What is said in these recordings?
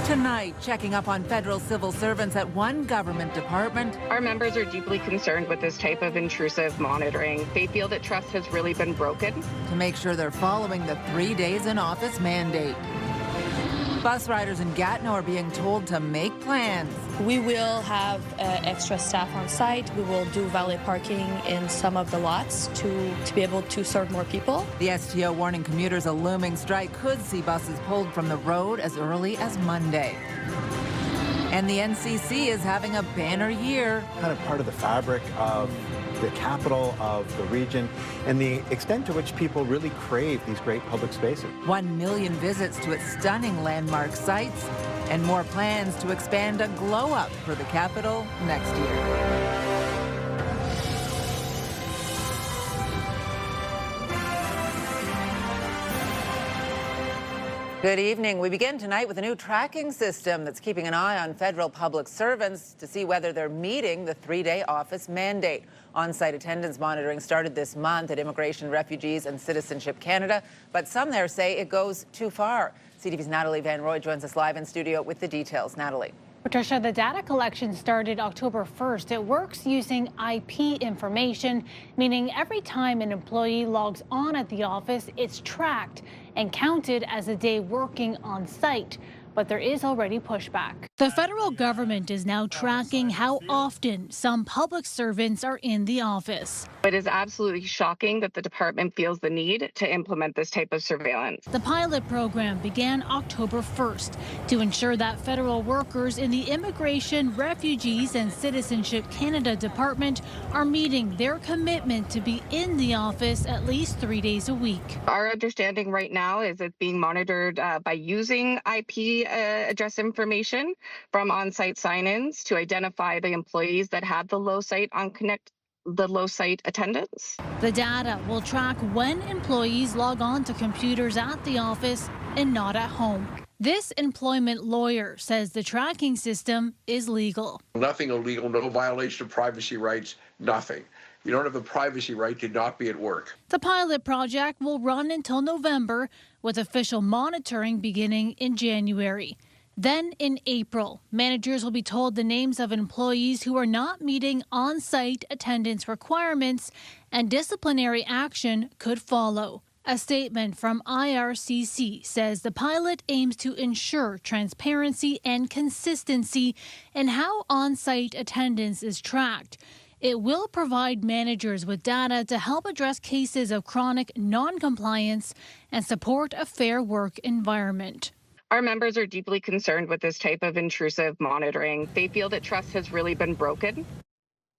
Tonight, checking up on federal civil servants at one government department. Our members are deeply concerned with this type of intrusive monitoring. They feel that trust has really been broken. To make sure they're following the 3 days in office mandate. Bus riders in Gatineau are being told to make plans. We will have extra staff on site. We will do valet parking in some of the lots to be able to serve more people. The STO warning commuters a looming strike could see buses pulled from the road as early as Monday. And the NCC is having a banner year. Kind of part of the fabric of the capital of the region and the extent to which people really crave these great public spaces. 1 million visits to its stunning landmark sites and more plans to expand a glow up for the capital next year. Good evening. We begin tonight with a new tracking system that's keeping an eye on federal public servants to see whether they're meeting the 3-day office mandate. On-site attendance monitoring started this month at Immigration, Refugees and Citizenship Canada, but some there say it goes too far. CTV's Natalie Van Roy joins us live in studio with the details. Natalie. Patricia, the data collection started October 1st. It works using IP information, meaning every time an employee logs on at the office, it's tracked and counted as a day working on site. But there is already pushback. The federal government is now tracking how often some public servants are in the office. It is absolutely shocking that the department feels the need to implement this type of surveillance. The pilot program began October 1st to ensure that federal workers in the Immigration, Refugees and Citizenship Canada department are meeting their commitment to be in the office at least 3 days a week. Our understanding right now is it's being monitored by using IP address information from on-site sign-ins to identify the employees that have the low site attendance. The data will track when employees log on to computers at the office and not at home. This employment lawyer says the tracking system is legal. Nothing illegal, no violation of privacy rights, nothing. You don't have the privacy right to not be at work. The pilot project will run until November, with official monitoring beginning in January. Then in April, managers will be told the names of employees who are not meeting on-site attendance requirements, and disciplinary action could follow. A statement from IRCC says the pilot aims to ensure transparency and consistency in how on-site attendance is tracked. It will provide managers with data to help address cases of chronic non-compliance and support a fair work environment. Our members are deeply concerned with this type of intrusive monitoring. They feel that trust has really been broken.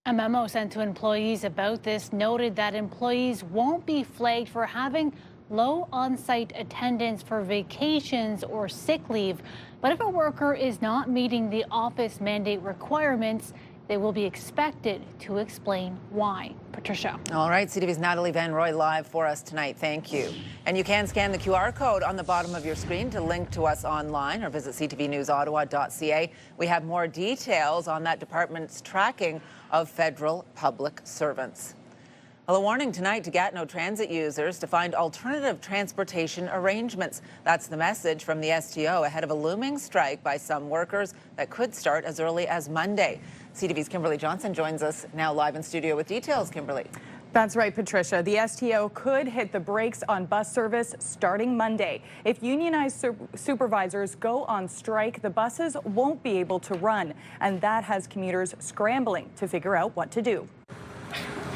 A memo sent to employees about this noted that employees won't be flagged for having low on-site attendance for vacations or sick leave. But if a worker is not meeting the office mandate requirements, they will be expected to explain why. Patricia. All right, CTV's Natalie Van Roy live for us tonight. Thank you. And you can scan the QR code on the bottom of your screen to link to us online or visit ctvnewsottawa.ca. We have more details on that department's tracking of federal public servants. Well, a warning tonight to Gatineau transit users to find alternative transportation arrangements. That's the message from the STO ahead of a looming strike by some workers that could start as early as Monday. CTV's Kimberly Johnson joins us now live in studio with details. Kimberly. That's right, Patricia. The STO could hit the brakes on bus service starting Monday. If unionized supervisors go on strike, the buses won't be able to run, and that has commuters scrambling to figure out what to do.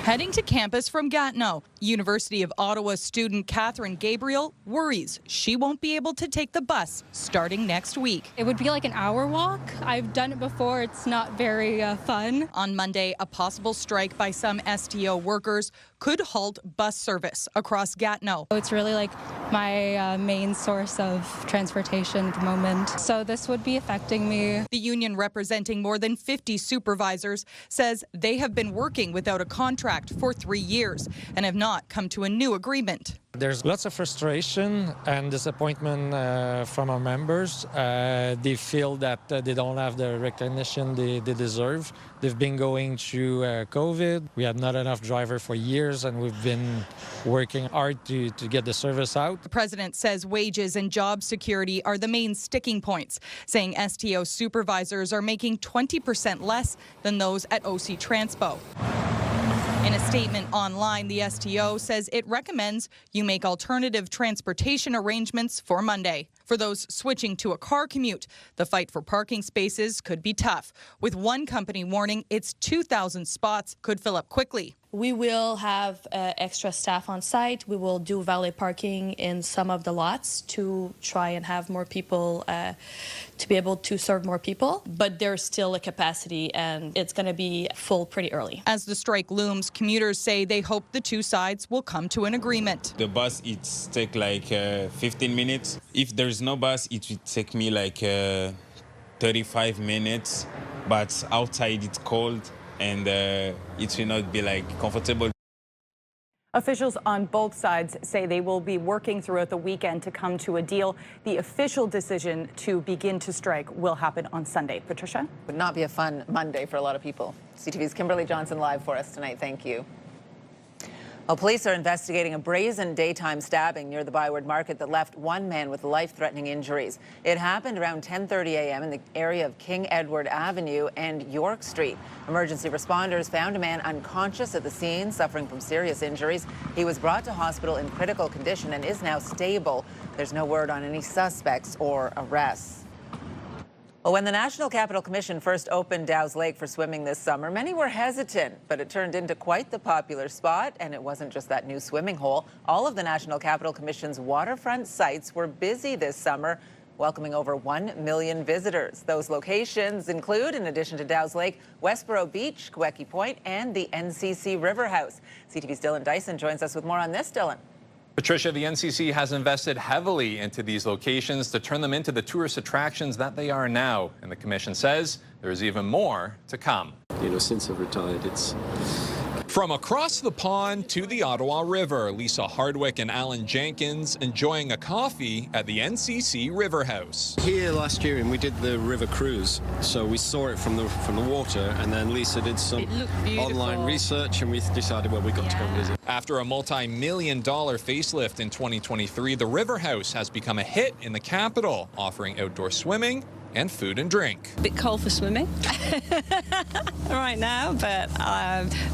Heading to campus from Gatineau, University of Ottawa student Catherine Gabriel worries she won't be able to take the bus starting next week. It would be like an hour walk. I've done it before. It's not very fun. On Monday, a possible strike by some STO workers could halt bus service across Gatineau. It's really like my main source of transportation at the moment. So this would be affecting me. The union, representing more than 50 supervisors, says they have been working without a contract for 3 years and have not come to a new agreement. There's lots of frustration and disappointment from our members. They feel that they don't have the recognition they deserve. They've been going through COVID. We had not enough drivers for years, and we've been working hard to get the service out. The president says wages and job security are the main sticking points, saying STO supervisors are making 20% less than those at OC Transpo. In a statement online, the STO says it recommends you make alternative transportation arrangements for Monday. For those switching to a car commute, the fight for parking spaces could be tough, with one company warning its 2,000 spots could fill up quickly. We will have extra staff on site. We will do valet parking in some of the lots to try and have more people, to be able to serve more people. But there's still a capacity, and it's going to be full pretty early. As the strike looms, commuters say they hope the two sides will come to an agreement. The bus, it takes like 15 minutes. If there's no bus, it will take me like 35 minutes. But outside it's cold, and it will not be like comfortable. Officials on both sides say they will be working throughout the weekend to come to a deal. The official decision to begin to strike will happen on Sunday. Patricia? Would not be a fun Monday for a lot of people. CTV's Kimberly Johnson live for us tonight. Thank you. Well, police are investigating a brazen daytime stabbing near the Byward Market that left one man with life-threatening injuries. It happened around 10:30 a.m. in the area of King Edward Avenue and York Street. Emergency responders found a man unconscious at the scene, suffering from serious injuries. He was brought to hospital in critical condition and is now stable. There's no word on any suspects or arrests. Well, when the National Capital Commission first opened Dow's Lake for swimming this summer, many were hesitant, but it turned into quite the popular spot. And it wasn't just that new swimming hole. All of the National Capital Commission's waterfront sites were busy this summer, welcoming over 1 million visitors. Those locations include, in addition to Dow's Lake, Westboro Beach, Queckie Point, and the NCC River House. CTV's Dylan Dyson joins us with more on this. Dylan. Patricia, the NCC has invested heavily into these locations to turn them into the tourist attractions that they are now. And the commission says there's even more to come. You know, since I've retired, it's... From across the pond to the Ottawa River, Lisa Hardwick and Alan Jenkins enjoying a coffee at the NCC River House. Here last year, and we did the river cruise, so we saw it from the water, and then Lisa did some online research, and we decided, well, we got to go and visit. After a multi-million-dollar facelift in 2023, the River House has become a hit in the capital, offering outdoor swimming and food and drink. A bit cold for swimming right now, but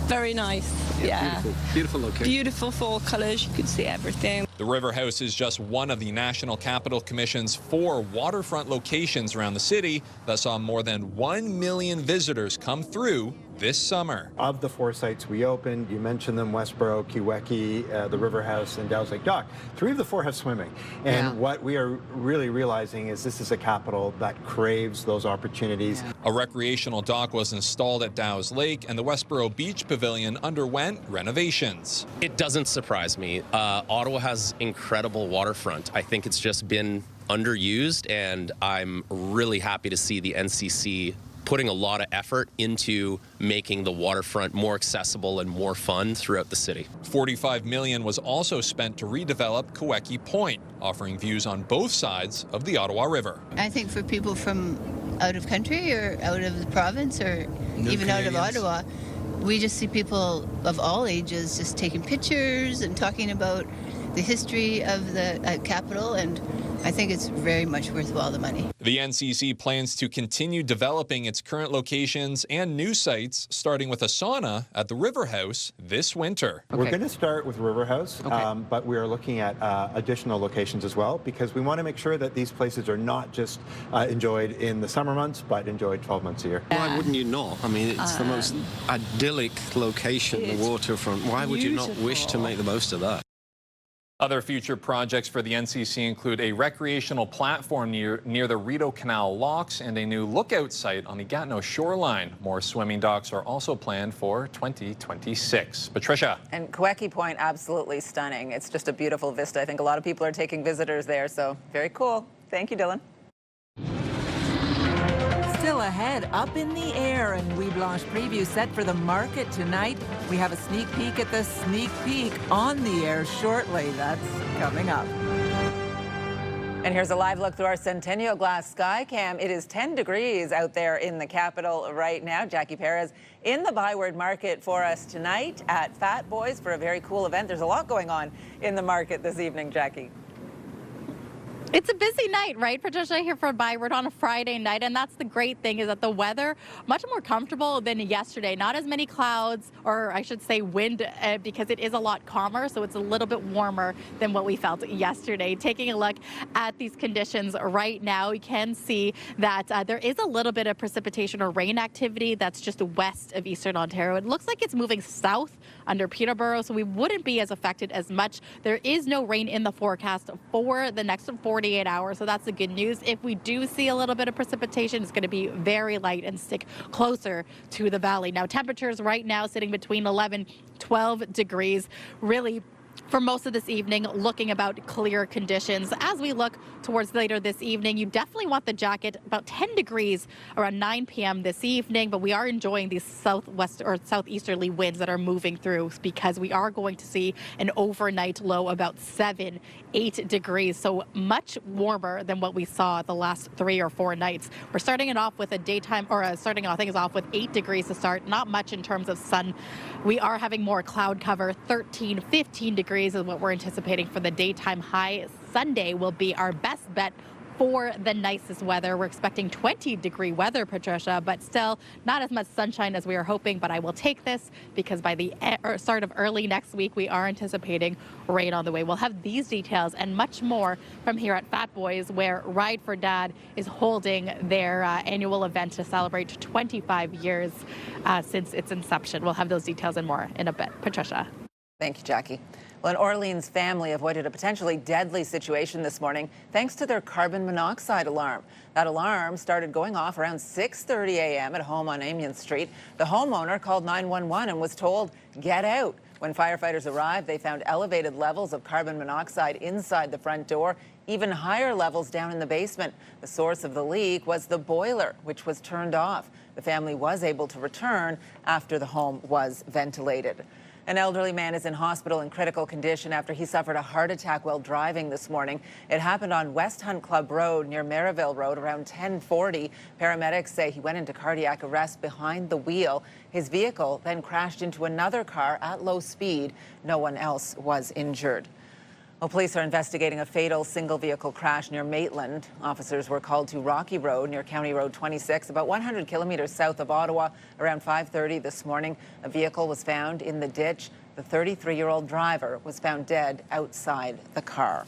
very nice. Yeah. Beautiful location. Beautiful fall colours. You can see everything. The River House is just one of the National Capital Commission's 4 waterfront locations around the city that saw more than 1 million visitors come through this summer. Of the 4 sites we opened, you mentioned them, Westboro, Queckie, the River House, and Dow's Lake Dock. 3 of the 4 have swimming. And what we are really realizing is this is a capital that craves those opportunities. A recreational dock was installed at Dow's Lake, and the Westboro Beach Pavilion underwent renovations. It doesn't surprise me. Ottawa has incredible waterfront. I think it's just been underused, and I'm really happy to see the NCC putting a lot of effort into making the waterfront more accessible and more fun throughout the city. $45 million was also spent to redevelop Queckie Point, offering views on both sides of the Ottawa River. I think for people from out of country or out of the province or even out of Ottawa, we just see people of all ages just taking pictures and talking about the history of the capital, and I think it's very much worthwhile the money. The NCC plans to continue developing its current locations and new sites, starting with a sauna at the River House this winter. We're going to start with River House, but we are looking at additional locations as well, because we want to make sure that these places are not just enjoyed in the summer months, but enjoyed 12 months a year. Why wouldn't you not? I mean, it's the most idyllic location, the waterfront. Why would you not wish to make the most of that? Other future projects for the NCC include a recreational platform near the Rideau Canal locks and a new lookout site on the Gatineau shoreline. More swimming docks are also planned for 2026. Patricia. And Queckie Point, absolutely stunning. It's just a beautiful vista. I think a lot of people are taking visitors there, so very cool. Thank you, Dylan. Still ahead, up in the air, and we Blanche preview set for the market tonight. We have a sneak peek at the sneak peek on the air shortly. That's coming up. And here's a live look through our Centennial Glass sky cam. It is 10 degrees out there in the capital right now. Jackie Perez in the Byward Market for us tonight at Fat Boys for a very cool event. There's a lot going on in the market this evening, Jackie. It's a busy night, right, Patricia, here for Byward on a Friday night, and that's the great thing is that the weather much more comfortable than yesterday. Not as many clouds, or I should say wind, because it is a lot calmer, so it's a little bit warmer than what we felt yesterday. Taking a look at these conditions right now, we can see that there is a little bit of precipitation or rain activity that's just west of eastern Ontario. It looks like it's moving south under Peterborough, so we wouldn't be as affected as much. There is no rain in the forecast for the next 48 hours, so that's the good news. If we do see a little bit of precipitation, it's going to be very light and stick closer to the valley. Now, temperatures right now sitting between 11, 12 degrees. Really, for most of this evening, looking about clear conditions. As we look towards later this evening, you definitely want the jacket. About 10 degrees around 9 p.m. this evening, but we are enjoying these southwest or southeasterly winds that are moving through because we are going to see an overnight low about 7, 8 degrees. So much warmer than what we saw the last 3 or 4 nights. We're starting it off with a daytime, or starting things off with 8 degrees to start. Not much in terms of sun. We are having more cloud cover. 13, 15 degrees is what we're anticipating for the daytime high. Sunday will be our best bet for the nicest weather. We're expecting 20-degree weather, Patricia, but still not as much sunshine as we were hoping. But I will take this because by the start of early next week, we are anticipating rain on the way. We'll have these details and much more from here at Fat Boys, where Ride for Dad is holding their annual event to celebrate 25 years since its inception. We'll have those details and more in a bit. Patricia. Thank you, Jackie. Well, an Orleans family avoided a potentially deadly situation this morning thanks to their carbon monoxide alarm. That alarm started going off around 6:30 a.m. at a home on Amiens Street. The homeowner called 911 and was told, "Get out." When firefighters arrived, they found elevated levels of carbon monoxide inside the front door, even higher levels down in the basement. The source of the leak was the boiler, which was turned off. The family was able to return after the home was ventilated. An elderly man is in hospital in critical condition after he suffered a heart attack while driving this morning. It happened on West Hunt Club Road near Merivale Road around 10:40. Paramedics say he went into cardiac arrest behind the wheel. His vehicle then crashed into another car at low speed. No one else was injured. Well, police are investigating a fatal single-vehicle crash near Maitland. Officers were called to Rocky Road near County Road 26, about 100 kilometers south of Ottawa, around 5:30 this morning. A vehicle was found in the ditch. The 33-year-old driver was found dead outside the car.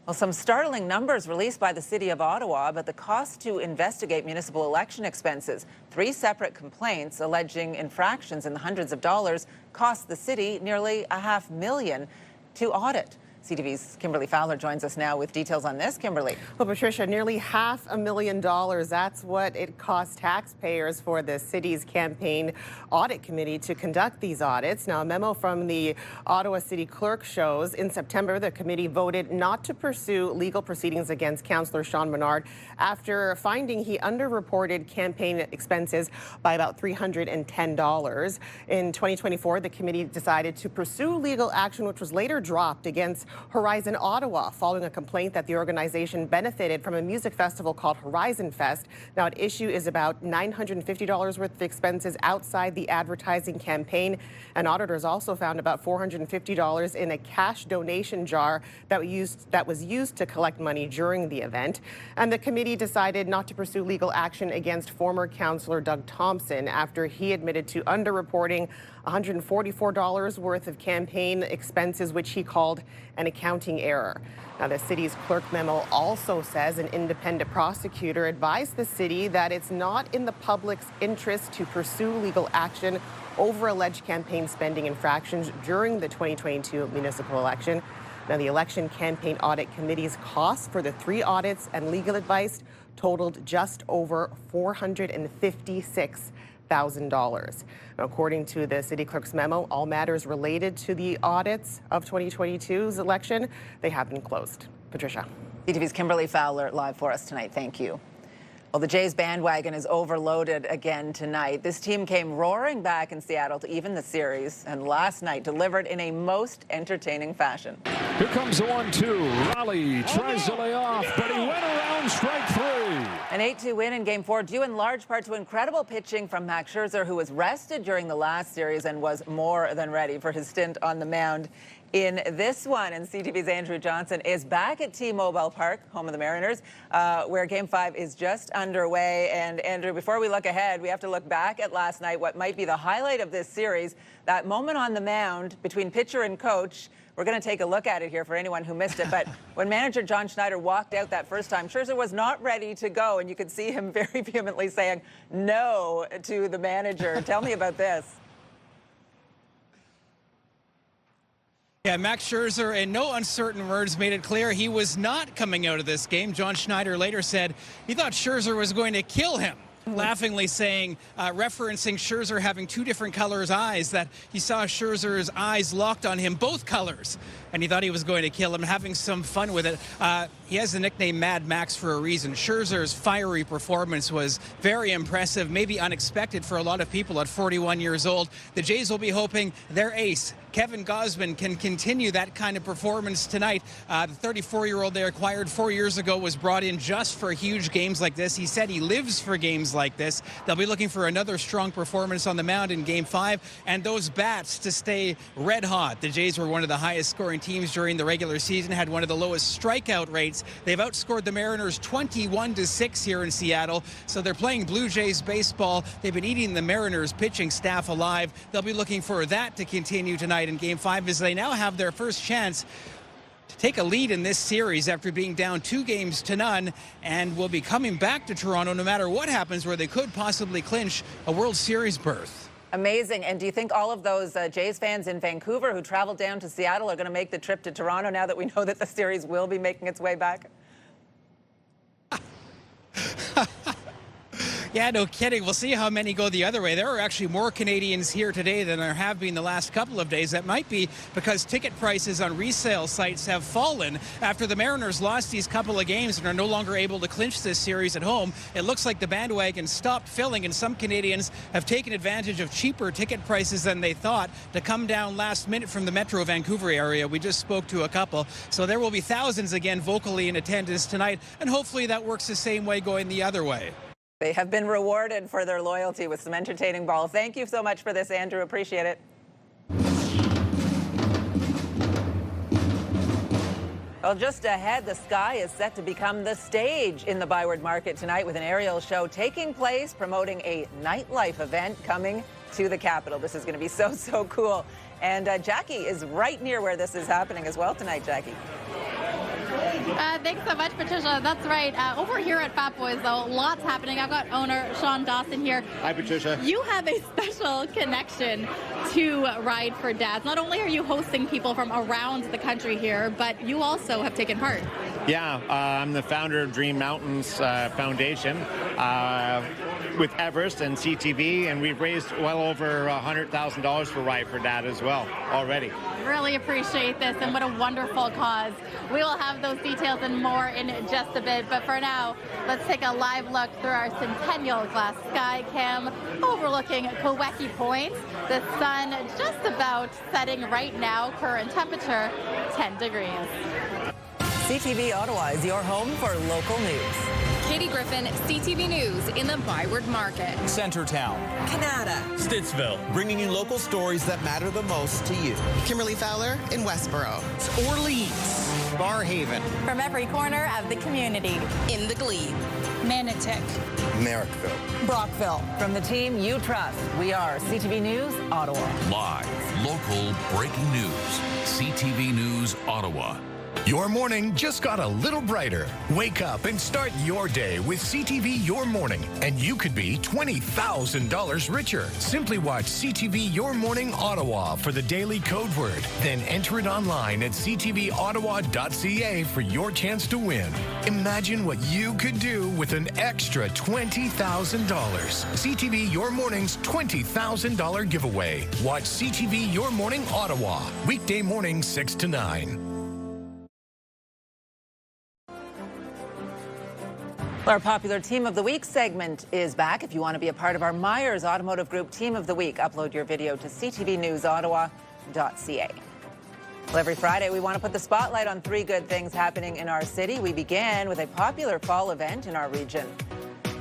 Well, some startling numbers released by the City of Ottawa about the cost to investigate municipal election expenses. 3 separate complaints alleging infractions in the hundreds of dollars cost the city nearly $500,000 to audit. CTV's Kimberly Fowler joins us now with details on this. Kimberly. Well, Patricia, nearly $500,000. That's what it cost taxpayers for the city's campaign audit committee to conduct these audits. Now, a memo from the Ottawa City Clerk shows in September the committee voted not to pursue legal proceedings against Councillor Sean Menard after finding he underreported campaign expenses by about $310. In 2024, the committee decided to pursue legal action, which was later dropped against Horizon Ottawa following a complaint that the organization benefited from a music festival called Horizon Fest. Now, at issue is about $950 worth of expenses outside the advertising campaign. And auditors also found about $450 in a cash donation jar that was used to collect money during the event. And the committee decided not to pursue legal action against former councillor Doug Thompson after he admitted to underreporting $144 worth of campaign expenses, which he called an accounting error. Now, the city's clerk memo also says an independent prosecutor advised the city that it's not in the public's interest to pursue legal action over alleged campaign spending infractions during the 2022 municipal election. Now, the Election Campaign Audit Committee's costs for the 3 audits and legal advice totaled just over $456,000. According to the city clerk's memo, all matters related to the audits of 2022's election, they have been closed. Patricia. CTV's Kimberly Fowler live for us tonight. Thank you. Well, the Jays bandwagon is overloaded again tonight. This team came roaring back in Seattle to even the series, and last night delivered in a most entertaining fashion. Here comes the 1-2. Raleigh tries to lay off, but he went around strike 3. An 8-2 win in Game 4 due in large part to incredible pitching from Max Scherzer, who was rested during the last series and was more than ready for his stint on the mound in this one. And CTV's Andrew Johnson is back at T-Mobile Park, home of the Mariners, where Game 5 is just underway. And Andrew, before we look ahead, we have to look back at last night, what might be the highlight of this series, that moment on the mound between pitcher and coach. We're going to take a look at it here for anyone who missed it. But when manager John Schneider walked out that first time, Scherzer was not ready to go. And you could see him very vehemently saying no to the manager. Tell me about this. Yeah, Max Scherzer, in no uncertain words, made it clear he was not coming out of this game. John Schneider later said he thought Scherzer was going to kill him, laughingly saying, referencing Scherzer having two different colors eyes, that he saw Scherzer's eyes locked on him, both colors, and he thought he was going to kill him, having some fun with it. He has the nickname Mad Max for a reason. Scherzer's fiery performance was very impressive, maybe unexpected for a lot of people at 41 years old. The Jays will be hoping their ace, Kevin Gausman, can continue that kind of performance tonight. The 34-year-old they acquired 4 years ago was brought in just for huge games like this. He said he lives for games like this. They'll be looking for another strong performance on the mound in Game 5, and those bats to stay red hot. The Jays were one of the highest scoring teams during the regular season, had one of the lowest strikeout rates. They've outscored the Mariners 21-6 here in Seattle, so they're playing Blue Jays baseball. They've been eating the Mariners pitching staff alive. They'll be looking for that to continue tonight in Game 5, as they now have their first chance to take a lead in this series after being down 2-0 and will be coming back to Toronto no matter what happens, where they could possibly clinch a World Series berth. Amazing. And do you think all of those Jays fans in Vancouver who traveled down to Seattle are going to make the trip to Toronto now that we know that the series will be making its way back? Yeah, no kidding. We'll see how many go the other way. There are actually more Canadians here today than there have been the last couple of days. That might be because ticket prices on resale sites have fallen after the Mariners lost these couple of games and are no longer able to clinch this series at home. It looks like the bandwagon stopped filling, and some Canadians have taken advantage of cheaper ticket prices than they thought to come down last minute from the Metro Vancouver area. We just spoke to a couple. So there will be thousands again vocally in attendance tonight, and hopefully that works the same way going the other way. They have been rewarded for their loyalty with some entertaining ball. Thank you so much for this, Andrew. Appreciate it. Well, just ahead, the sky is set to become the stage in the Byward Market tonight, with an aerial show taking place promoting a nightlife event coming to the capital. This is going to be so cool. And Jackie is right near where this is happening as well tonight, Jackie. Thanks so much, Patricia. That's right. Over here at Fat Boys, though, lots happening. I've got owner Sean Dawson here. Hi, Patricia. You have a special connection to Ride for Dads. Not only are you hosting people from around the country here, but you also have taken part. Yeah, I'm the founder of Dream Mountains Foundation with Everest and CTV, and we've raised well over $100,000 for Ride for Dad as well already. Really appreciate this, and what a wonderful cause. We will have those details and more in just a bit, but for now, let's take a live look through our Centennial Glass Sky Cam overlooking Quebec Point. The sun just about setting right now, current temperature 10 degrees. CTV Ottawa is your home for local news. Katie Griffin, CTV News in the Byward Market. Centertown. Canada. Stittsville. Bringing you local stories that matter the most to you. Kimberly Fowler in Westboro. Orleans. Barhaven. From every corner of the community. In the Glebe. Manotick. Merrickville. Brockville. From the team you trust, we are CTV News Ottawa. Live, local, breaking news. CTV News Ottawa. Your morning just got a little brighter. Wake up and start your day with CTV Your Morning, and you could be $20,000 richer. Simply watch CTV Your Morning Ottawa for the daily code word. Then enter it online at ctvottawa.ca for your chance to win. Imagine what you could do with an extra $20,000. CTV Your Morning's $20,000 giveaway. Watch CTV Your Morning Ottawa, weekday morning 6 to 9. Our popular Team of the Week segment is back. If you want to be a part of our Myers Automotive Group Team of the Week, upload your video to ctvnewsottawa.ca. Well, every Friday, we want to put the spotlight on 3 good things happening in our city. We began with a popular fall event in our region.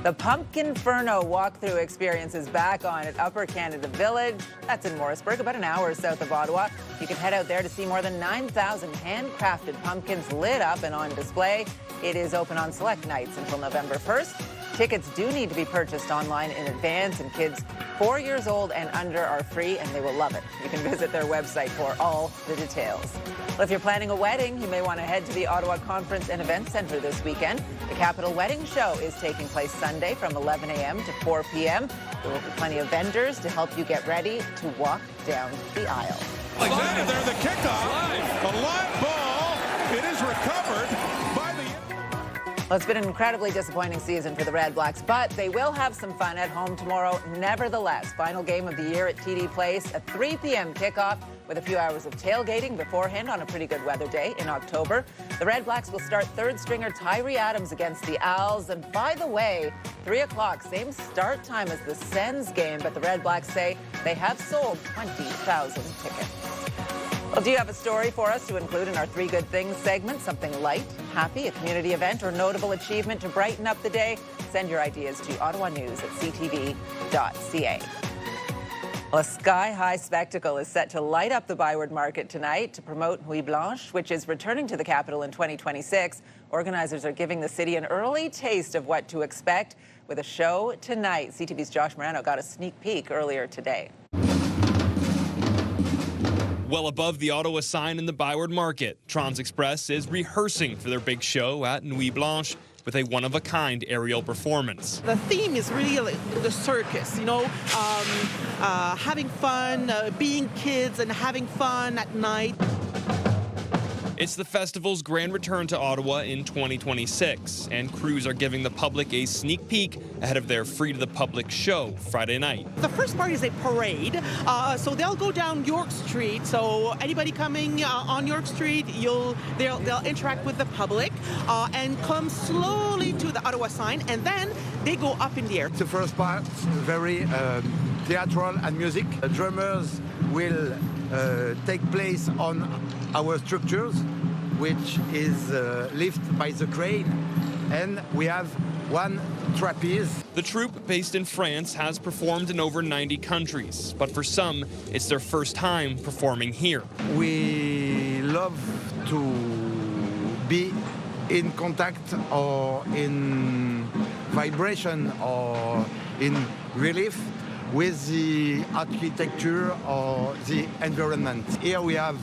The Pumpkinferno walkthrough experience is back on at Upper Canada Village. That's in Morrisburg, about an hour south of Ottawa. You can head out there to see more than 9,000 handcrafted pumpkins lit up and on display. It is open on select nights until November 1st. Tickets do need to be purchased online in advance, and kids 4 years old and under are free, and they will love it. You can visit their website for all the details. Well, if you're planning a wedding, you may want to head to the Ottawa Conference and Event Centre this weekend. The Capital Wedding Show is taking place Sunday from 11 a.m. to 4 p.m. There will be plenty of vendors to help you get ready to walk down the aisle. Alexander there, the kickoff. A live ball. It is recovered by the... Well, it's been an incredibly disappointing season for the Red Blacks, but they will have some fun at home tomorrow. Nevertheless, final game of the year at TD Place, a 3 p.m. kickoff with a few hours of tailgating beforehand on a pretty good weather day in October. The Red Blacks will start third stringer Tyree Adams against the Owls. And by the way, 3 o'clock, same start time as the Sens game, but the Red Blacks say they have sold 20,000 tickets. Well, do you have a story for us to include in our 3 Good Things segment? Something light, happy, a community event, or notable achievement to brighten up the day? Send your ideas to ottawanews@ctv.ca. Well, a sky-high spectacle is set to light up the Byward Market tonight to promote Nuit Blanche, which is returning to the capital in 2026. Organizers are giving the city an early taste of what to expect with a show tonight. CTV's Josh Morano got a sneak peek earlier today. Well above the Ottawa sign in the Byward Market, Trans Express is rehearsing for their big show at Nuit Blanche with a one-of-a-kind aerial performance. The theme is really the circus, you know, having fun, being kids and having fun at night. It's the festival's grand return to Ottawa in 2026, and crews are giving the public a sneak peek ahead of their free-to-the-public show Friday night. The first part is a parade, so they'll go down York Street. So anybody coming on York Street, they'll interact with the public and come slowly to the Ottawa sign, and then they go up in the air. The first part, very theatrical and music. The drummers will take place on our structures, which is lifted by the crane, and we have one trapeze. The troupe, based in France, has performed in over 90 countries, but for some, it's their first time performing here. We love to be in contact or in vibration or in relief with the architecture or the environment. Here we have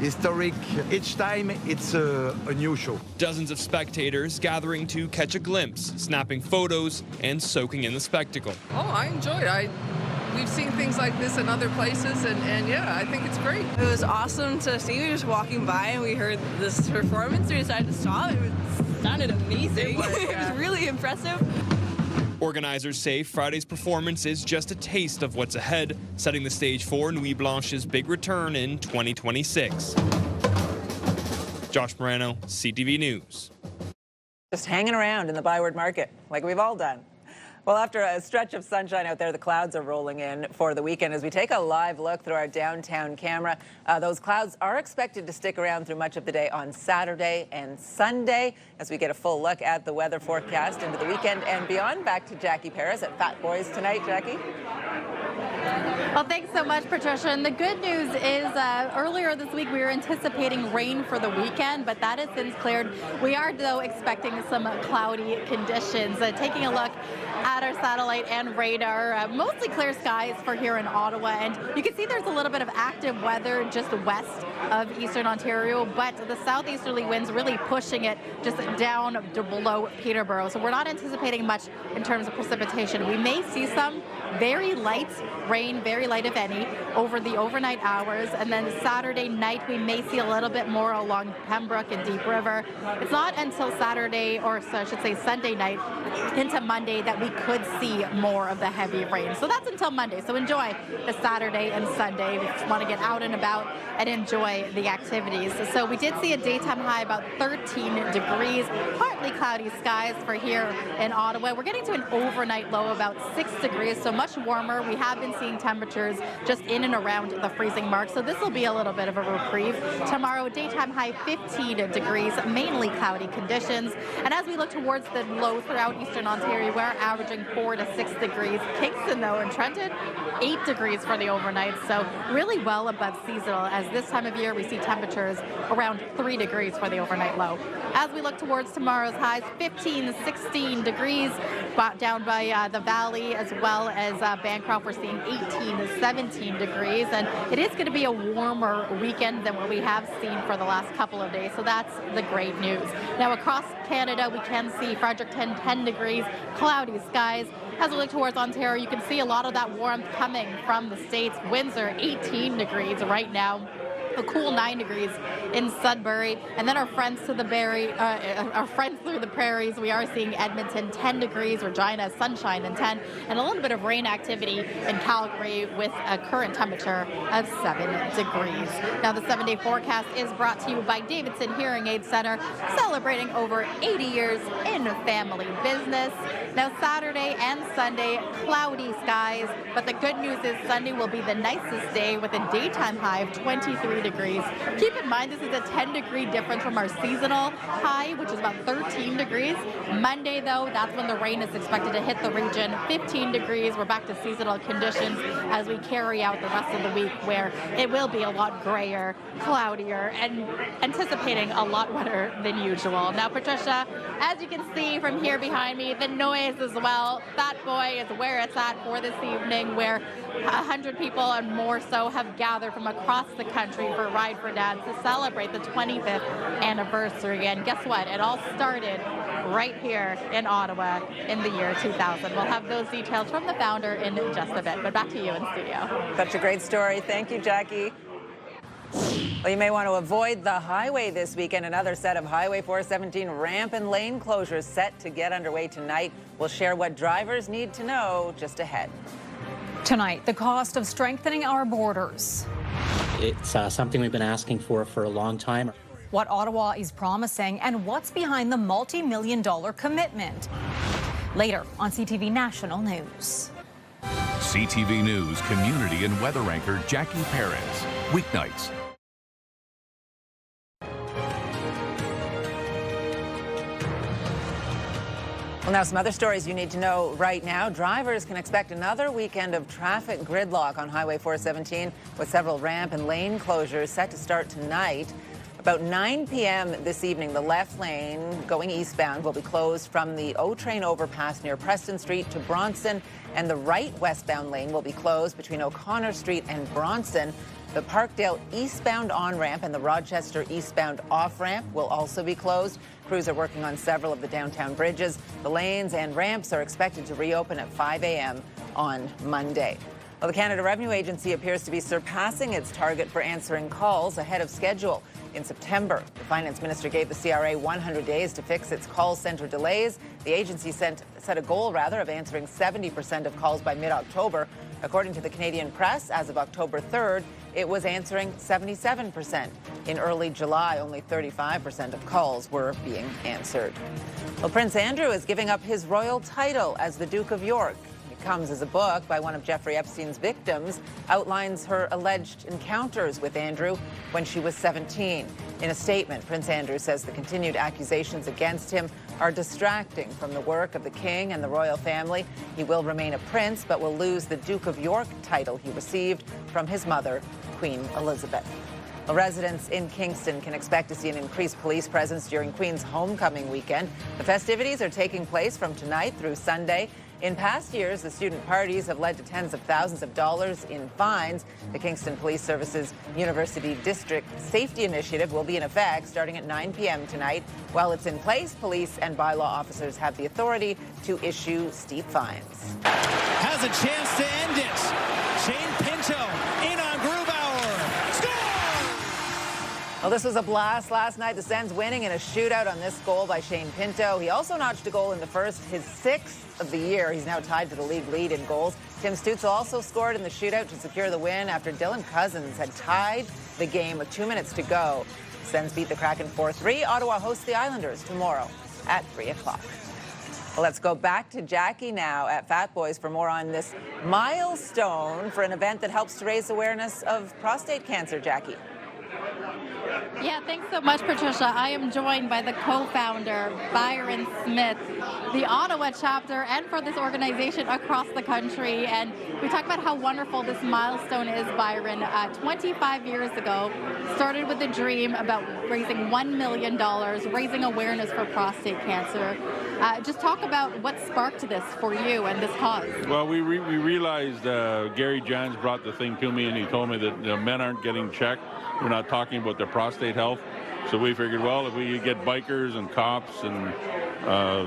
historic. Each time it's a new show. Dozens of spectators gathering to catch a glimpse, snapping photos, and soaking in the spectacle. Oh, I enjoyed it. We've seen things like this in other places, and yeah, I think it's great. It was awesome to see. We were just walking by and we heard this performance. We decided to stop. It sounded amazing. It was really impressive. Organizers say Friday's performance is just a taste of what's ahead, setting the stage for Nuit Blanche's big return in 2026. Josh Morano, CTV News. Just hanging around in the Byward Market, like we've all done. Well, after a stretch of sunshine out there, the clouds are rolling in for the weekend. As we take a live look through our downtown camera, those clouds are expected to stick around through much of the day on Saturday and Sunday. As we get a full look at the weather forecast into the weekend and beyond, back to Jackie Paris at Fat Boys tonight. Jackie? Well, thanks so much, Patricia. And the good news is earlier this week we were anticipating rain for the weekend, but that has since cleared. We are, though, expecting some cloudy conditions. Taking a look at our satellite and radar, mostly clear skies for here in Ottawa. And you can see there's a little bit of active weather just west of eastern Ontario, but the southeasterly winds really pushing it just down to below Peterborough. So we're not anticipating much in terms of precipitation. We may see some very light rain, very very light, if any, over the overnight hours. And then Saturday night, we may see a little bit more along Pembroke and Deep River. It's not until Saturday, or so I should say Sunday night into Monday, that we could see more of the heavy rain. So that's until Monday. So enjoy the Saturday and Sunday if you just want to get out and about and enjoy the activities. So we did see a daytime high about 13 degrees, partly cloudy skies for here in Ottawa. We're getting to an overnight low about 6 degrees, so much warmer. We have been seeing temperatures just in and around the freezing mark, so this will be a little bit of a reprieve. Tomorrow, daytime high 15 degrees, mainly cloudy conditions. And as we look towards the low throughout eastern Ontario, we're averaging 4 to 6 degrees. Kingston, though, and Trenton, 8 degrees for the overnight, so really well above seasonal, as this time of year we see temperatures around 3 degrees for the overnight low. As we look towards tomorrow's highs, 15 to 16 degrees down by the valley, as well as Bancroft, we're seeing 18 to 17 degrees, and it is going to be a warmer weekend than what we have seen for the last couple of days, so that's the great news. Now across Canada, we can see Fredericton 10 degrees, cloudy skies. As we look towards Ontario, you can see a lot of that warmth coming from the States. Windsor, 18 degrees right now. A cool 9 degrees in Sudbury, and then our friends through the prairies, we are seeing Edmonton 10 degrees, Regina sunshine and 10, and a little bit of rain activity in Calgary with a current temperature of 7 degrees. Now the 7-day forecast is brought to you by Davidson Hearing Aid Center, celebrating over 80 years in family business. Now Saturday and Sunday, cloudy skies, but the good news is Sunday will be the nicest day with a daytime high of 23 degrees. Keep in mind, this is a 10-degree difference from our seasonal high, which is about 13 degrees. Monday, though, that's when the rain is expected to hit the region. 15 degrees. We're back to seasonal conditions as we carry out the rest of the week, where it will be a lot grayer, cloudier, and anticipating a lot wetter than usual. Now, Patricia, as you can see from here behind me, the noise as well. That boy is where it's at for this evening, where 100 people and more so have gathered from across the country for Ride for Dads to celebrate the 25th anniversary. And guess what? It all started right here in Ottawa in the year 2000. We'll have those details from the founder in just a bit. But back to you in studio. Such a great story. Thank you, Jackie. Well, you may want to avoid the highway this weekend. Another set of Highway 417 ramp and lane closures set to get underway tonight. We'll share what drivers need to know just ahead. Tonight, the cost of strengthening our borders. It's something we've been asking for a long time. What Ottawa is promising and what's behind the multi-million-dollar commitment. Later on CTV National News. CTV News community and weather anchor Jackie Perez. Weeknights. Well, now some other stories you need to know right now. Drivers can expect another weekend of traffic gridlock on Highway 417 with several ramp and lane closures set to start tonight. About 9 p.m. this evening, the left lane going eastbound will be closed from the O-Train overpass near Preston Street to Bronson, and the right westbound lane will be closed between O'Connor Street and Bronson. The Parkdale eastbound on-ramp and the Rochester eastbound off-ramp will also be closed. Crews are working on several of the downtown bridges. The lanes and ramps are expected to reopen at 5 a.m. on Monday. Well, the Canada Revenue Agency appears to be surpassing its target for answering calls ahead of schedule. In September, the finance minister gave the CRA 100 days to fix its call center delays. The agency set a goal, of answering 70% of calls by mid-October. According to the Canadian Press, as of October 3rd, it was answering 77%. In early July, only 35% of calls were being answered. Well, Prince Andrew is giving up his royal title as the Duke of York. It comes as a book by one of Jeffrey Epstein's victims, outlines her alleged encounters with Andrew when she was 17. In a statement, Prince Andrew says the continued accusations against him are distracting from the work of the king and the royal family. He will remain a prince, but will lose the Duke of York title he received from his mother, Queen Elizabeth. Well, residents in Kingston can expect to see an increased police presence during Queen's homecoming weekend. The festivities are taking place from tonight through Sunday. In past years, the student parties have led to tens of thousands of dollars in fines. The Kingston Police Service's University District Safety Initiative will be in effect starting at 9 p.m. tonight. While it's in place, police and bylaw officers have the authority to issue steep fines. Has a chance to end it. Shane Pinto in on Grubauer. Score! Well, this was a blast last night. The Sens winning in a shootout on this goal by Shane Pinto. He also notched a goal in the first, his 6th of the year. He's now tied for the league lead in goals. Tim Stutzel also scored in the shootout to secure the win after Dylan Cousins had tied the game with 2 minutes to go. Sens beat the Kraken 4-3. Ottawa hosts the Islanders tomorrow at 3 o'clock. Well, let's go back to Jackie now at Fat Boys for more on this milestone for an event that helps to raise awareness of prostate cancer. Jackie. Yeah, thanks so much, Patricia. I am joined by the co-founder, Byron Smith, the Ottawa chapter, and for this organization across the country. And we talk about how wonderful this milestone is, Byron. 25 years ago, started with a dream about raising $1 million, raising awareness for prostate cancer. Just talk about what sparked this for you and this cause. Well, we realized Gary Jans brought the thing to me, and he told me that men aren't getting checked. We're not talking about their prostate health. So we figured, well, if we could get bikers and cops and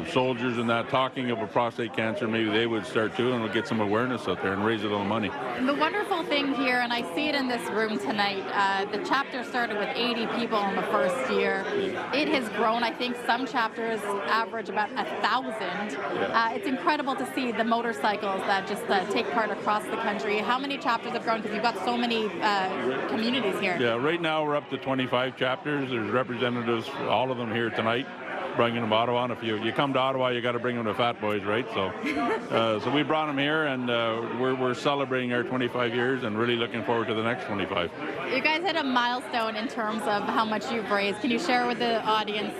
soldiers and that talking about prostate cancer, maybe they would start too, and we'll get some awareness out there and raise a little money. The wonderful thing here, and I see it in this room tonight, the chapter started with 80 people in the first year. It has grown. I think some chapters average about 1,000. It's incredible to see the motorcycles that just take part across the country. How many chapters have grown? Because you've got so many communities here. Yeah, right now we're up to 25 chapters. There's representatives, all of them here tonight, bringing them to Ottawa. And if you come to Ottawa, you got to bring them to Fat Boys, right? So, so we brought them here, and we're celebrating our 25 years and really looking forward to the next 25. You guys hit a milestone in terms of how much you've raised. Can you share with the audience?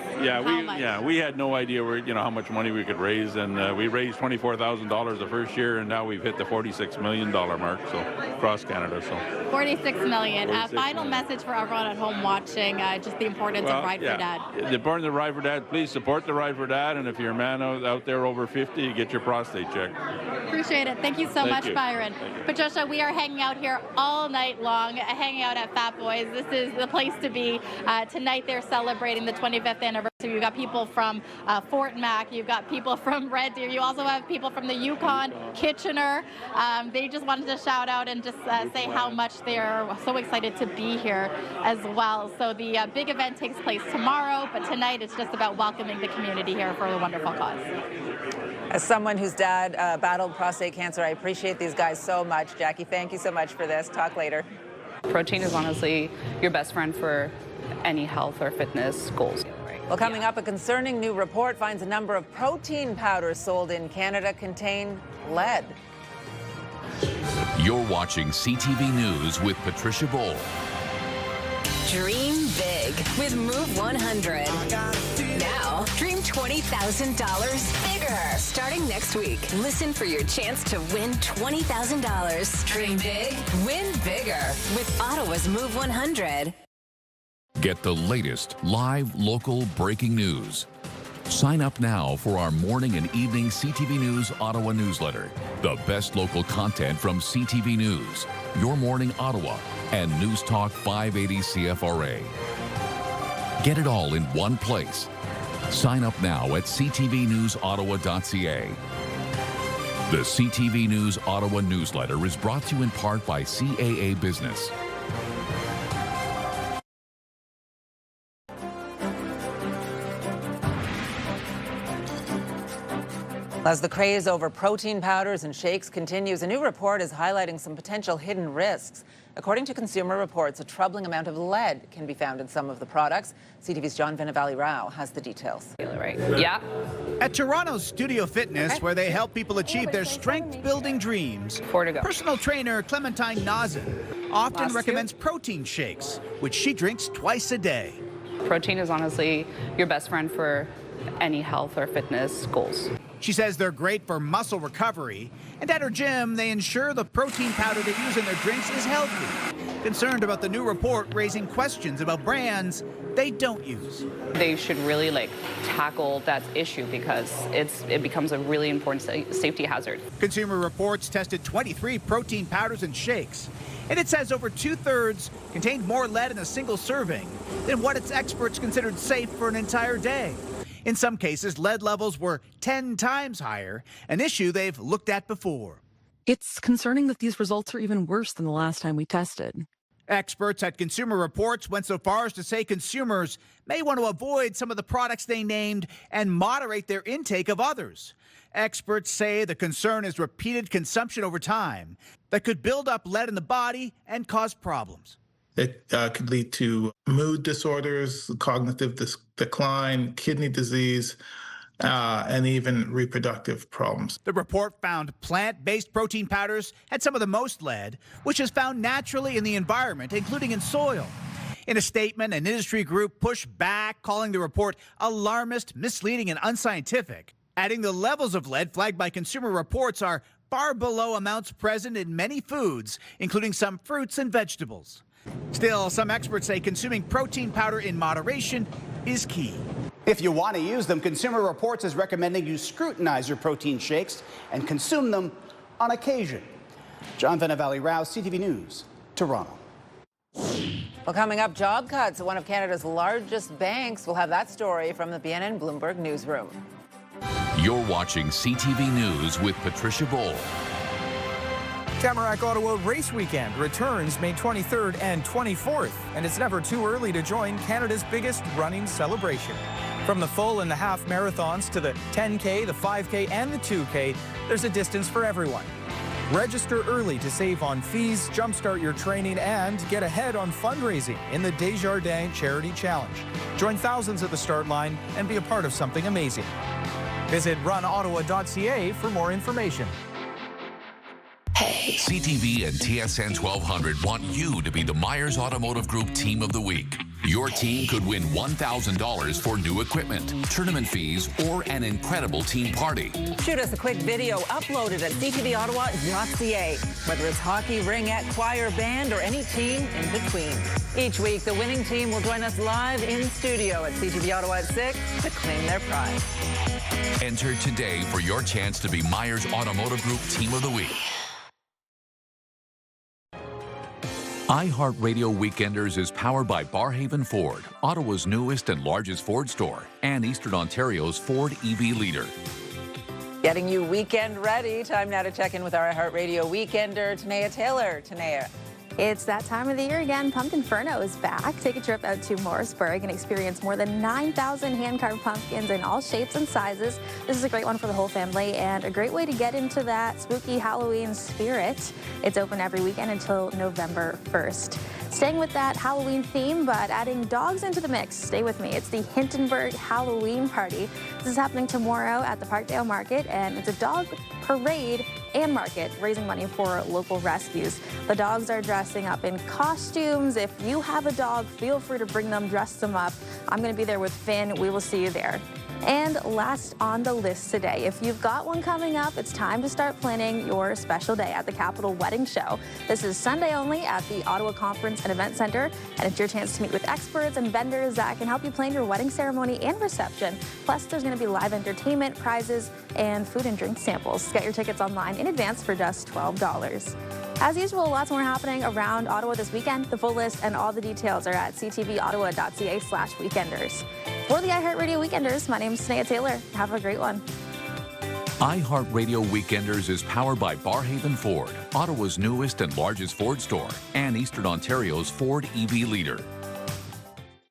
We had no idea how much money we could raise, and we raised $24,000 the first year, and now we've hit the $46 million mark. So across Canada. So 46 million. Final message for everyone at home watching. Just the importance of Ride for Dad. The importance of Ride for Dad. Please support the Ride for Dad, and if you're a man out there over 50, get your prostate checked. Appreciate it. Thank you so much, Byron. Patricia, we are hanging out here all night long, hanging out at Fat Boys. This is the place to be. Tonight they're celebrating the 25th anniversary. You've got people from Fort Mac. You've got people from Red Deer. You also have people from the Yukon, Kitchener. They just wanted to shout out and just say how much they're so excited to be here as well. So the big event takes place tomorrow, but tonight it's just about welcoming the community here for a wonderful cause. As someone whose dad battled prostate cancer, I appreciate these guys so much. Jackie, thank you so much for this. Talk later. Protein is honestly your best friend for any health or fitness goals. Well, coming up, a concerning new report finds a number of protein powders sold in Canada contain lead. You're watching CTV News with Patricia Boll. Dream big with Move 100. Now, dream $20,000 bigger. Starting next week, listen for your chance to win $20,000. Dream big, win bigger with Ottawa's Move 100. Get the latest live local breaking news. Sign up now for our morning and evening CTV News Ottawa newsletter. The best local content from CTV News, Your Morning Ottawa, and News Talk 580 CFRA. Get it all in one place. Sign up now at ctvnewsottawa.ca. The CTV News Ottawa newsletter is brought to you in part by CAA Business. As the craze over protein powders and shakes continues, a new report is highlighting some potential hidden risks. According to Consumer Reports, a troubling amount of lead can be found in some of the products. CTV's John Vinavalley-Rao has the details. Yeah. At Toronto's Studio Fitness, where they help people achieve their strength-building dreams, personal trainer Clementine Nazin often recommends protein shakes, which she drinks twice a day. Protein is honestly your best friend for any health or fitness goals. She says they're great for muscle recovery, and at her gym, they ensure the protein powder they use in their drinks is healthy. concerned about the new report raising questions about brands they don't use. They should really tackle that issue because it becomes a really important safety hazard. Consumer Reports tested 23 protein powders and shakes, and it says over 2/3 contained more lead in a single serving than what its experts considered safe for an entire day. In some cases, lead levels were 10 times higher, an issue they've looked at before. It's concerning that these results are even worse than the last time we tested. Experts at Consumer Reports went so far as to say consumers may want to avoid some of the products they named and moderate their intake of others. Experts say the concern is repeated consumption over time that could build up lead in the body and cause problems. It could lead to mood disorders, cognitive decline, kidney disease, and even reproductive problems. The report found plant-based protein powders had some of the most lead, which is found naturally in the environment, including in soil. In a statement, an industry group pushed back, calling the report alarmist, misleading, and unscientific, adding the levels of lead flagged by Consumer Reports are far below amounts present in many foods, including some fruits and vegetables. Still, some experts say consuming protein powder in moderation is key. If you want to use them, Consumer Reports is recommending you scrutinize your protein shakes and consume them on occasion. John Venavalley-Rouse, CTV News, Toronto. Well, coming up, job cuts at one of Canada's largest banks. We'll have that story from the BNN Bloomberg newsroom. You're watching CTV News with Patricia Bowl. Tamarack Ottawa Race Weekend returns May 23rd and 24th, and it's never too early to join Canada's biggest running celebration. From the full and the half marathons to the 10K, the 5K, and the 2K, there's a distance for everyone. Register early to save on fees, jumpstart your training, and get ahead on fundraising in the Desjardins Charity Challenge. Join thousands at the start line and be a part of something amazing. Visit runottawa.ca for more information. Hey. CTV and TSN 1200 want you to be the Myers Automotive Group Team of the Week. Your team could win $1,000 for new equipment, tournament fees, or an incredible team party. Shoot us a quick video uploaded at ctvottawa.ca. Whether it's hockey, ringette, choir, band, or any team in between. Each week, the winning team will join us live in studio at CTV Ottawa at 6 to claim their prize. Enter today for your chance to be Myers Automotive Group Team of the Week. iHeartRadio Weekenders is powered by Barhaven Ford, Ottawa's newest and largest Ford store, and Eastern Ontario's Ford EV leader. Getting you weekend ready. Time now to check in with our iHeartRadio Weekender, Tanea Taylor. Tanea. It's that time of the year again. Pumpkin Inferno is back. Take a trip out to Morrisburg and experience more than 9,000 hand-carved pumpkins in all shapes and sizes. This is a great one for the whole family and a great way to get into that spooky Halloween spirit. It's open every weekend until November 1st. Staying with that Halloween theme, but adding dogs into the mix. Stay with me. It's the Hintonburg Halloween Party. This is happening tomorrow at the Parkdale Market, and it's a dog parade and market, raising money for local rescues. The dogs are dressing up in costumes. If you have a dog, feel free to bring them, dress them up. I'm going to be there with Finn. We will see you there. And last on the list today, if you've got one coming up, it's time to start planning your special day at the Capitol Wedding Show. This is Sunday only at the Ottawa Conference and Event Center, and it's your chance to meet with experts and vendors that can help you plan your wedding ceremony and reception. Plus, there's going to be live entertainment, prizes, and food and drink samples. Get your tickets online in advance for just $12. As usual, lots more happening around Ottawa this weekend. The full list and all the details are at ctvottawa.ca/weekenders. For the iHeartRadio Weekenders, my name is Tanea Taylor. Have a great one. iHeartRadio Weekenders is powered by Barhaven Ford, Ottawa's newest and largest Ford store, and Eastern Ontario's Ford EV leader.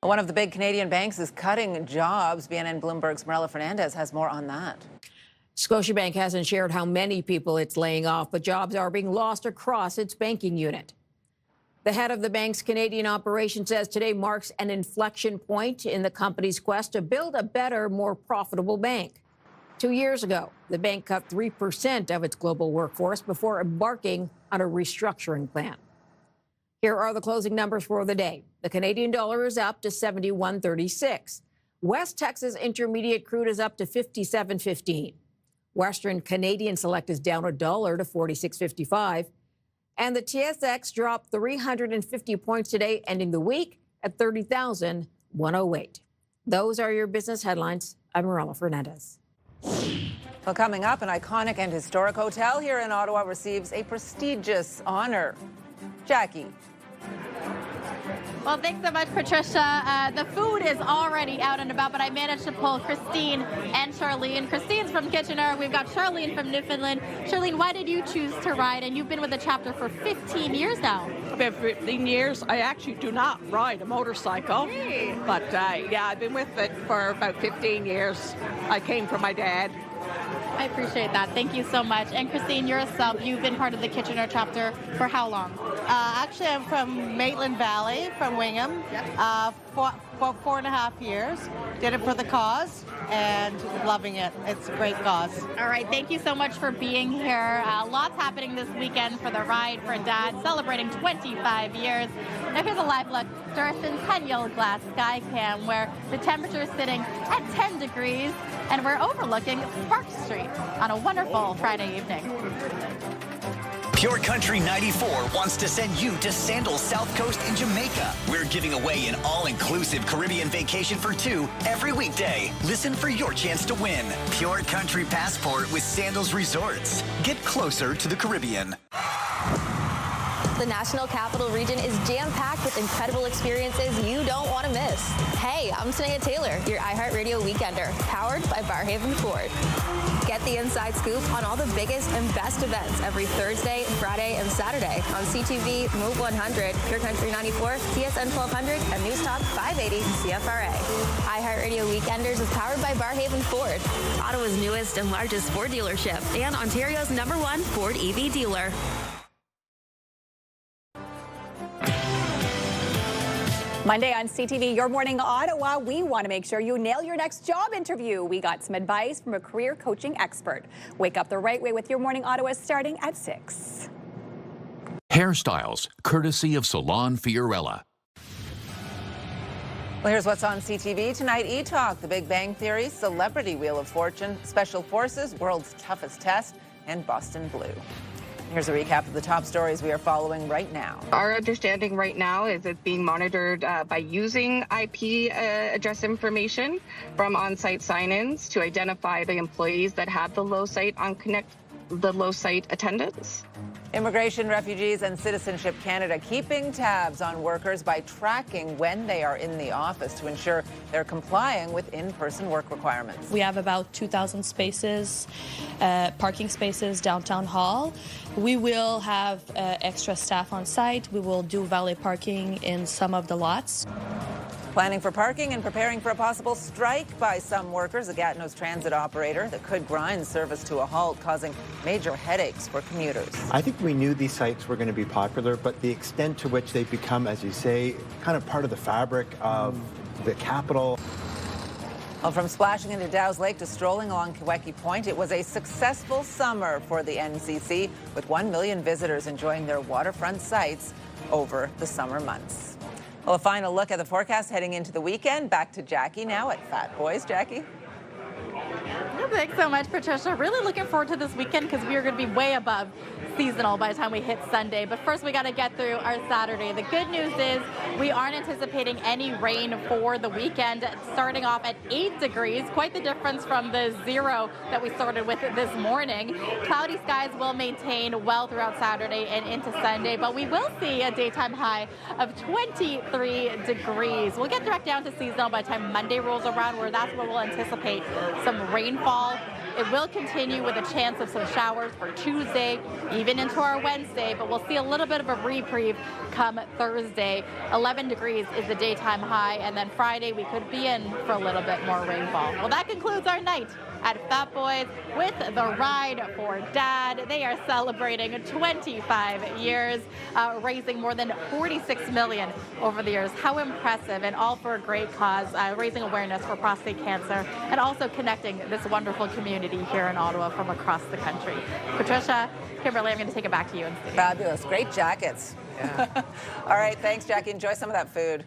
One of the big Canadian banks is cutting jobs. BNN Bloomberg's Marilla Fernandez has more on that. Scotiabank hasn't shared how many people it's laying off, but jobs are being lost across its banking unit. The head of the bank's Canadian operation says today marks an inflection point in the company's quest to build a better, more profitable bank. 2 years ago, the bank cut 3% of its global workforce before embarking on a restructuring plan. Here are the closing numbers for the day. The Canadian dollar is up to 71.36. West Texas Intermediate crude is up to 57.15. Western Canadian Select is down $1 to 46.55. And the TSX dropped 350 points today, ending the week at 30,108. Those are your business headlines. I'm Marilla Fernandez. Well, coming up, an iconic and historic hotel here in Ottawa receives a prestigious honor. Jackie. Well, thanks so much, Patricia. The food is already out and about, but I managed to pull Christine and Charlene. Christine's from Kitchener. We've got Charlene from Newfoundland. Charlene, why did you choose to ride? And you've been with the chapter for 15 years now. I've been 15 years. I actually do not ride a motorcycle. Hey. But yeah, I've been with it for about 15 years. I came from my dad. I appreciate that. Thank you so much. And Christine, you're a sub. You've been part of the Kitchener chapter for how long? Actually, I'm from Maitland Valley, from Wingham. For 4.5 years. Did it for the cause and loving it. It's a great cause. All right. Thank you so much for being here. Lots happening this weekend for the Ride for Dad, celebrating 25 years. Now here's a live look to our Centennial Glass Sky Cam, where the temperature is sitting at 10 degrees, and we're overlooking Park Street on a wonderful Friday evening. Pure Country 94 wants to send you to Sandals South Coast in Jamaica. We're giving away an all-inclusive Caribbean vacation for 2 every weekday. Listen for your chance to win. Pure Country Passport with Sandals Resorts. Get closer to the Caribbean. The National Capital Region is jam-packed with incredible experiences you don't want to miss. Hey, I'm Sneha Taylor, your iHeartRadio Weekender, powered by Barhaven Ford. Get the inside scoop on all the biggest and best events every Thursday, Friday, and Saturday on CTV, Move 100, Pure Country 94, TSN 1200, and News Talk 580 CFRA. iHeartRadio Weekenders is powered by Barhaven Ford, Ottawa's newest and largest Ford dealership, and Ontario's #1 Ford EV dealer. Monday on CTV, Your Morning Ottawa, we want to make sure you nail your next job interview. We got some advice from a career coaching expert. Wake up the right way with Your Morning Ottawa starting at 6. Hairstyles, courtesy of Salon Fiorella. Well, here's what's on CTV tonight. E-Talk, The Big Bang Theory, Celebrity Wheel of Fortune, Special Forces, World's Toughest Test, and Boston Blue. Here's a recap of the top stories we are following right now. Our understanding right now is it's being monitored by using IP address information from on-site sign-ins to identify the employees that have the low site attendance. Immigration, Refugees, and Citizenship Canada keeping tabs on workers by tracking when they are in the office to ensure they're complying with in-person work requirements. We have about 2,000 spaces, parking spaces downtown hall. We will have extra staff on site. We will do valet parking in some of the lots. Planning for parking and preparing for a possible strike by some workers, a Gatineau's transit operator that could grind service to a halt, causing major headaches for commuters. I think we knew these sites were going to be popular, but the extent to which they've become, as you say, kind of part of the fabric of the capital. Well, from splashing into Dow's Lake to strolling along Kiweki Point, it was a successful summer for the NCC, with 1 million visitors enjoying their waterfront sites over the summer months. Well, a final look at the forecast heading into the weekend. Back to Jackie now at Fat Boys. Jackie? Thanks so much, Patricia. Really looking forward to this weekend because we are going to be way above seasonal by the time we hit Sunday. But first, we got to get through our Saturday. The good news is we aren't anticipating any rain for the weekend, starting off at 8 degrees. Quite the difference from the 0 that we started with this morning. Cloudy skies will maintain well throughout Saturday and into Sunday, but we will see a daytime high of 23 degrees. We'll get direct down to seasonal by the time Monday rolls around, where that's where we'll anticipate some rainfall. It will continue with a chance of some showers for Tuesday, even into our Wednesday, but we'll see a little bit of a reprieve come Thursday. 11 degrees is the daytime high, and then Friday we could be in for a little bit more rainfall. Well, that concludes our night at Fat Boys with the Ride for Dad. They are celebrating 25 years, raising more than $46 million over the years. How impressive, and all for a great cause, raising awareness for prostate cancer and also connecting this wonderful community here in Ottawa from across the country. Patricia, Kimberly, I'm going to take it back to you. Fabulous. Great jackets. Yeah. All right. Thanks, Jackie. Enjoy some of that food.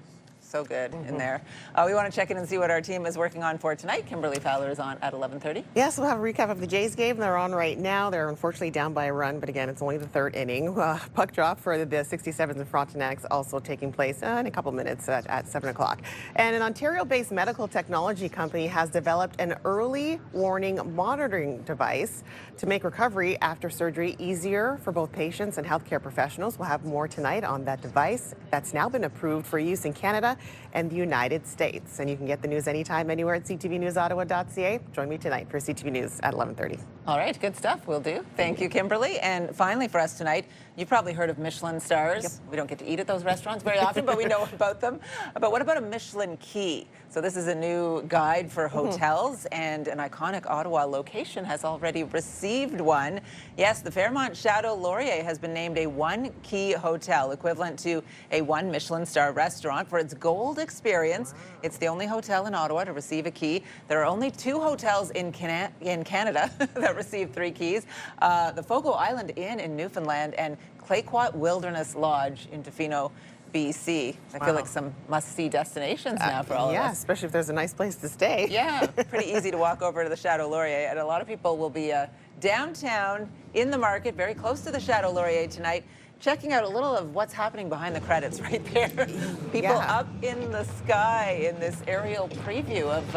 So good in there. We want to check in and see what our team is working on for tonight. Kimberly Fowler is on at 11:30. Yes, we'll have a recap of the Jays game. They're on right now. They're unfortunately down by a run, but again, it's only the third inning. Puck drop for the 67s and Frontenacs also taking place in a couple minutes at 7 o'clock. And an Ontario-based medical technology company has developed an early warning monitoring device to make recovery after surgery easier for both patients and healthcare professionals. We'll have more tonight on that device that's now been approved for use in Canada and the United States. And you can get the news anytime, anywhere at ctvnewsottawa.ca. Join me tonight for CTV News at 11:30. All right, good stuff. Will do. Thank you, Kimberly. And finally for us tonight, you've probably heard of Michelin stars. Yep. We don't get to eat at those restaurants very often, but we know about them. But what about a Michelin key? So this is a new guide for hotels, and an iconic Ottawa location has already received one. Yes, the Fairmont Chateau Laurier has been named a one-key hotel, equivalent to a one Michelin star restaurant, for its gold experience. It's the only hotel in Ottawa to receive a key. There are only 2 hotels in Canada that receive 3 keys. The Fogo Island Inn in Newfoundland and Clayoquot Wilderness Lodge in Tofino, BC. I feel like some must-see destinations now for all of us. Yeah, especially if there's a nice place to stay. Yeah, pretty easy to walk over to the Chateau Laurier, and a lot of people will be downtown in the market, very close to the Chateau Laurier tonight, checking out a little of what's happening behind the credits right there. People up in the sky in this aerial preview of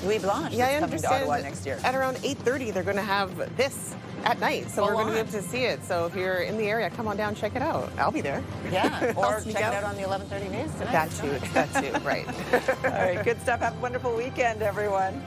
Louis Blanche that's coming to Ottawa next year. At around 8:30, they're going to have this at night, so we're going to be able to see it. So if you're in the area, come on down, check it out. I'll be there. Yeah, or check it out on the 11:30 news tonight. That too, right. All right, good stuff. Have a wonderful weekend, everyone.